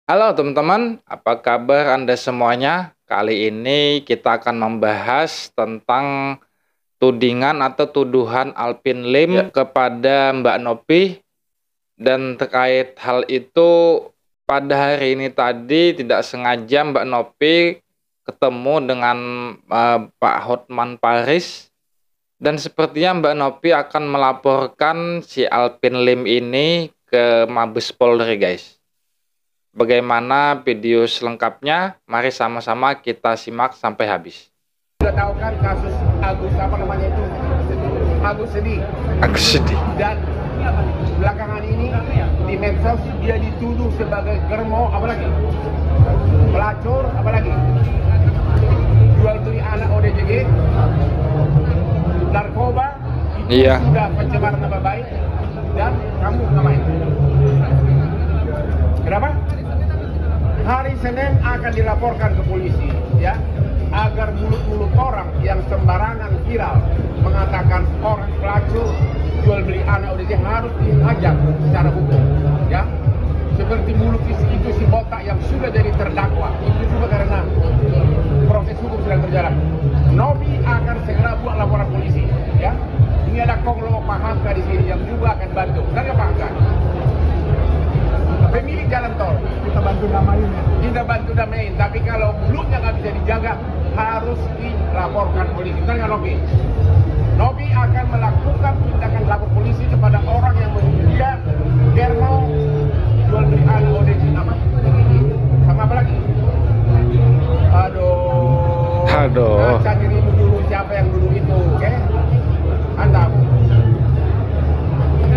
Halo teman-teman, apa kabar Anda semuanya? Kali ini kita akan membahas tentang tudingan atau tuduhan Alpin Lim kepada Mbak Nopi. Dan terkait hal itu, pada hari ini tadi tidak sengaja Mbak Nopi ketemu dengan Pak Hotman Paris. Dan sepertinya Mbak Nopi akan melaporkan si Alpin Lim ini ke Mabes Polri, guys. Bagaimana video selengkapnya? Mari sama-sama kita simak sampai habis. Sudah tahu kan kasus Agus apa namanya itu? Agus Sedih. Agus Sedih. Dan belakangan ini di medsos dia dituduh sebagai germo, apalagi pelacur, apalagi jual beli anak ODGJ, narkoba, itu Iya. sudah pencemaran nama baik. Dan kamu ngapain? Kenapa? Hari Senin akan dilaporkan ke polisi, ya, agar mulut-mulut orang yang sembarangan viral mengatakan orang pelacur jual beli anak ODGJ harus dihajar secara hukum, ya. Seperti mulut itu si botak yang sudah jadi terdakwa, itu juga karena proses hukum sedang berjalan. Nopi akan segera buat laporan polisi, ya. Ini ada Konglo Pak Hamka di sini yang juga akan bantu. Kan Pak Hamka? Pemilik jalan tol kita bantu damain, tapi kalau mulutnya nggak bisa dijaga harus dilaporkan polisi. Benar nggak Nopi? Nopi akan melakukan tindakan lapor polisi kepada orang yang menuduh dia germo jual beli anak ODGJ sama apa lagi? Aduh. Ngaca dirimu dulu siapa yang dulu itu, oke? Anda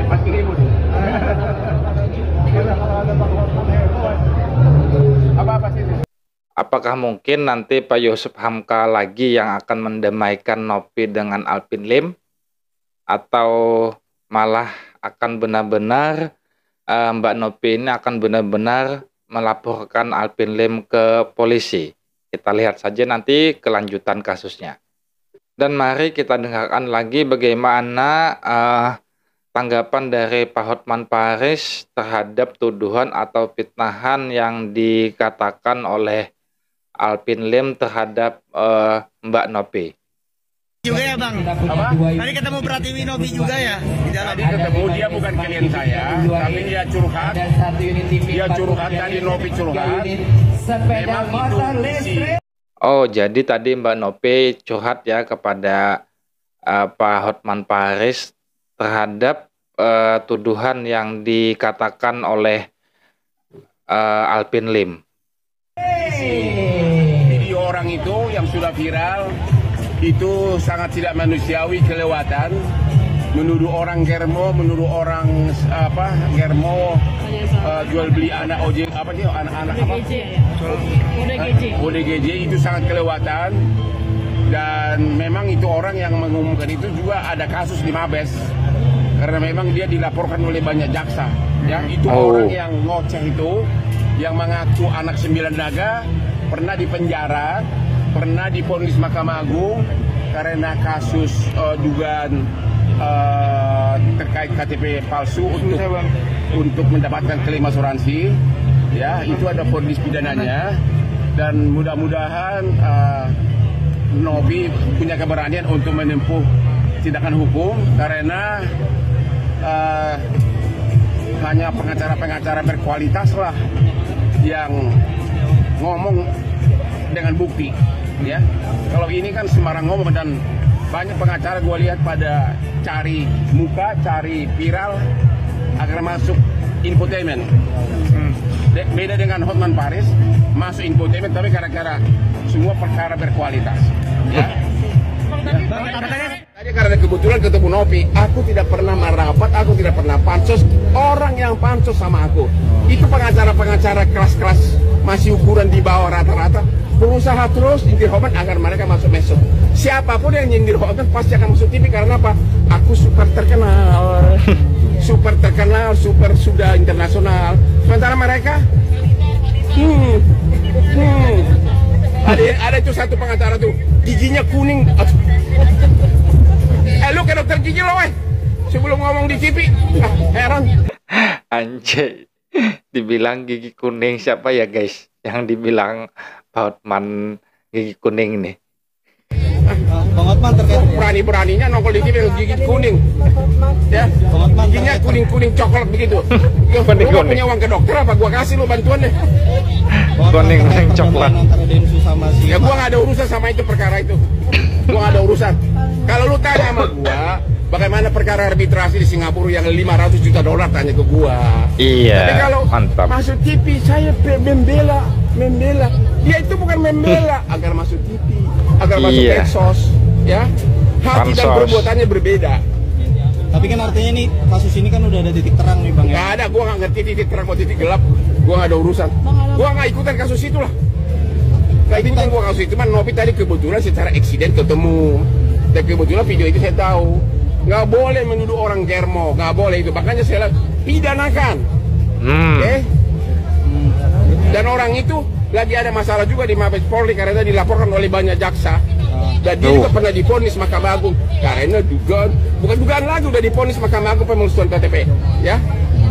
pasti ribut. Apa sih? Apakah mungkin nanti Pak Yusuf Hamka lagi yang akan mendamaikan Nopi dengan Alpin Lim? Atau malah akan benar-benar Mbak Nopi ini akan benar-benar melaporkan Alpin Lim ke polisi? Kita lihat saja nanti kelanjutan kasusnya. Dan mari kita dengarkan lagi bagaimana tanggapan dari Pak Hotman Paris terhadap tuduhan atau fitnahan yang dikatakan oleh Alpin Lim terhadap Mbak Nopi. Juga ya Bang? Apa? Tadi ketemu Pratiwi Nopi juga ya? Di dalam. Tadi ketemu dia bukan klien saya, tapi dia curhat. Dia curhat tadi Nopi curhat. Memang itu isi. Oh, jadi tadi Mbak Nopi curhat ya kepada Pak Hotman Paris terhadap tuduhan yang dikatakan oleh Alpin Lim. Video orang itu yang sudah viral itu sangat tidak manusiawi, kelewatan, menuduh orang germo, menuduh orang germo jual beli anak ODGJ ODGJ itu sangat kelewatan. Dan memang itu orang yang mengumumkan itu juga ada kasus di Mabes karena memang dia dilaporkan oleh banyak jaksa, ya. Itu orang yang ngoceh itu, yang mengaku anak 9 naga, pernah dipenjara, pernah divonis Mahkamah Agung karena kasus dugaan terkait KTP palsu untuk mendapatkan klaim asuransi, ya. Itu ada vonis pidananya. Dan mudah-mudahan Nopi punya keberanian untuk menempuh tindakan hukum karena hanya pengacara-pengacara berkualitas lah yang ngomong dengan bukti, ya. Kalau ini kan sembarang ngomong, dan banyak pengacara gue lihat pada cari muka, cari viral agar masuk infotainment. Beda dengan Hotman Paris, masuk infotainment tapi gara-gara semua perkara berkualitas, ya. Tadi karena kebetulan ketemu Nopi, aku tidak pernah merapat, aku tidak pernah pansos. Orang yang pansos sama aku itu pengacara-pengacara kelas-kelas masih ukuran di bawah rata-rata, berusaha terus nyindir Hotman agar mereka masuk medsos. Siapapun yang nyindir Hotman pasti akan masuk TV karena apa? Aku super terkenal, super sudah internasional. Sementara mereka, ada itu satu pengacara tuh, giginya kuning. Lu ke dokter gigi lo, sebelum ngomong di TV. Heran. Anjay. dibilang gigi kuning siapa ya guys? Yang dibilang Pak Hotman gigi kuning nih. Bang Hotman terkait Berani-beraninya nongol di TV gigi kuning. Ya, Bang Hotman giginya kuning-kuning coklat begitu. Lu Kuning-kuning. punya uang ke dokter apa? Gua kasih lu bantuan deh. Kuning-kuning coklat. antara Densus sama si Ya gua nggak ada urusan sama itu perkara itu. Gua nggak ada urusan. Kalau lu tanya sama gua, bagaimana perkara arbitrasi di Singapura yang 500 juta dolar, tanya ke gua. Iya, Tapi kalau mantap. masuk TV saya membela. Dia itu bukan membela agar masuk TV, agar masuk Iya. medsos, ya. Hati dan Pansos. perbuatannya berbeda. Tapi kan artinya nih kasus ini kan udah ada titik terang nih Bang ya. Nggak ada, gua nggak ngerti titik terang mau titik gelap. Gua nggak ada urusan. Gua nggak ikutan kasus itu lah. Nggak ikutan gua kasus itu. Cuman Nopi tadi kebetulan secara eksiden ketemu. Dan kebetulan video itu saya tahu. Nggak boleh menuduh orang germo, nggak boleh itu. Makanya saya pidanakan. Oke? Dan orang itu lagi ada masalah juga di Mabes Polri karena dilaporkan oleh banyak jaksa. Dan dia juga pernah divonis Mahkamah Agung karena bukan dugaan lagi, udah divonis Mahkamah Agung pemalsuan KTP, ya.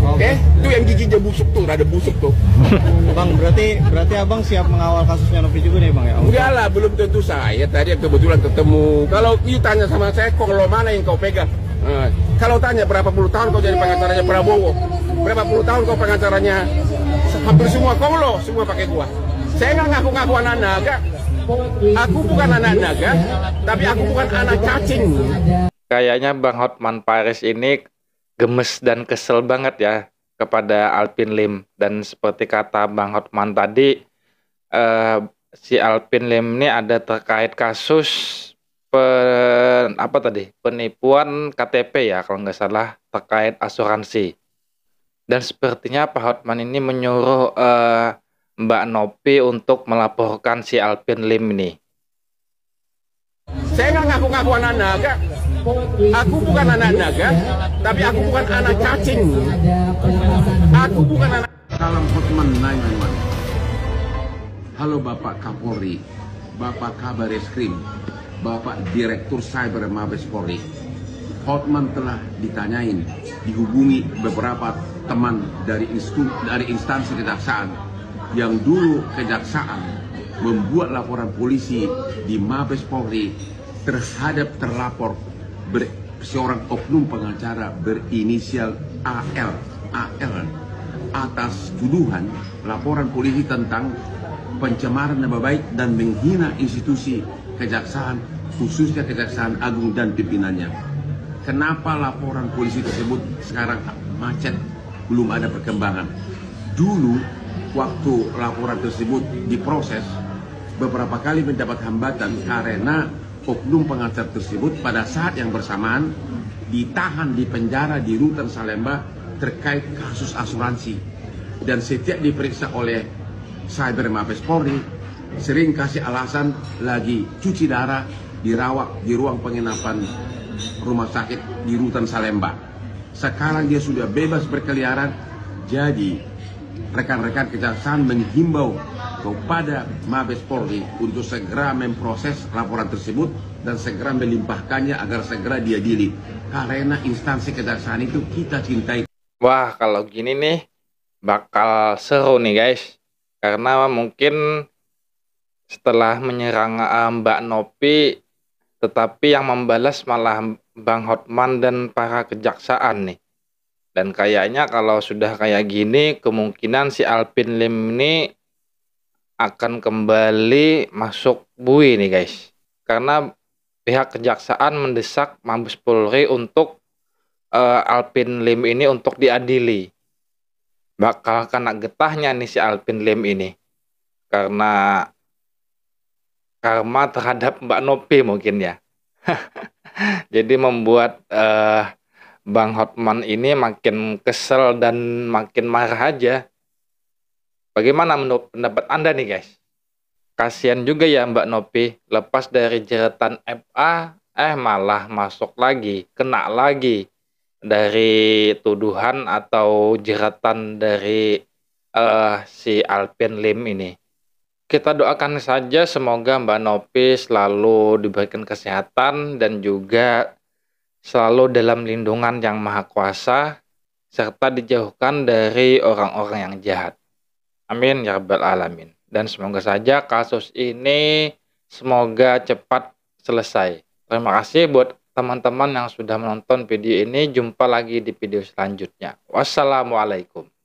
Oke, itu yang giginya busuk tuh, rada busuk tuh. Bang, berarti Abang siap mengawal kasusnya Novi juga nih Bang ya? Enggak lah, belum tentu saya. Tadi kebetulan ketemu. Kalau you tanya sama saya, kalau mana yang kau pegang? Kalau tanya berapa puluh tahun kau jadi pengacaranya Prabowo, berapa puluh tahun kau pengacaranya hampir semua konglo, semua pakai gua. Saya nggak ngaku-ngaku anak naga. Aku bukan anak naga, tapi aku bukan anak cacing. Kayaknya Bang Hotman Paris ini gemes dan kesel banget ya kepada Alvin Lim. Dan seperti kata Bang Hotman tadi, si Alvin Lim ini ada terkait kasus penipuan KTP ya kalau nggak salah, terkait asuransi. Dan sepertinya Pak Hotman ini menyuruh Mbak Nopi untuk melaporkan si Alvin Lim ini. Saya nggak ngaku-ngaku anak naga. Aku bukan anak naga, tapi aku bukan anak cacing. Aku bukan anak. Salam Hotman 911. Halo Bapak Kapolri, Bapak Kabar Eskrim, Bapak Direktur Cyber Mabes Polri. Hotman telah ditanyain, dihubungi beberapa teman dari instansi kejaksaan yang dulu kejaksaan membuat laporan polisi di Mabes Polri terhadap terlapor seorang oknum pengacara berinisial AL atas tuduhan laporan polisi tentang pencemaran nama baik dan menghina institusi kejaksaan, khususnya Kejaksaan Agung dan pimpinannya. Kenapa laporan polisi tersebut sekarang macet, belum ada perkembangan? Dulu waktu laporan tersebut diproses, beberapa kali mendapat hambatan karena oknum pengacara tersebut pada saat yang bersamaan ditahan di penjara di Rutan Salemba terkait kasus asuransi. Dan setiap diperiksa oleh Cyber Mabes Polri sering kasih alasan lagi cuci darah, dirawat di ruang penginapan rumah sakit di Rutan Salemba. Sekarang dia sudah bebas berkeliaran, jadi rekan-rekan kejaksaan menghimbau kepada Mabes Polri untuk segera memproses laporan tersebut dan segera melimpahkannya agar segera diadili. Karena instansi kejaksaan itu kita cintai. Wah, kalau gini nih bakal seru nih guys. Karena mungkin setelah menyerang Mbak Nopi, tetapi yang membalas malah Bang Hotman dan para kejaksaan nih. Dan kayaknya kalau sudah kayak gini, kemungkinan si Alvin Lim ini akan kembali masuk bui nih guys. Karena pihak kejaksaan mendesak Mabes Polri untuk Alvin Lim ini untuk diadili. Bakal kena getahnya nih si Alvin Lim ini. Karena karma terhadap Mbak Nopi mungkin ya. Jadi membuat Bang Hotman ini makin kesel dan makin marah aja. Bagaimana menurut pendapat Anda nih guys? Kasihan juga ya Mbak Nopi, lepas dari jeratan FA, malah masuk lagi, kena lagi dari tuduhan atau jeratan dari si Alvin Lim ini. Kita doakan saja semoga Mbak Nopi selalu diberikan kesehatan dan juga selalu dalam lindungan yang maha kuasa, serta dijauhkan dari orang-orang yang jahat. Amin ya rabbal alamin. Dan semoga saja kasus ini semoga cepat selesai. Terima kasih buat teman-teman yang sudah menonton video ini. Jumpa lagi di video selanjutnya. Wassalamualaikum.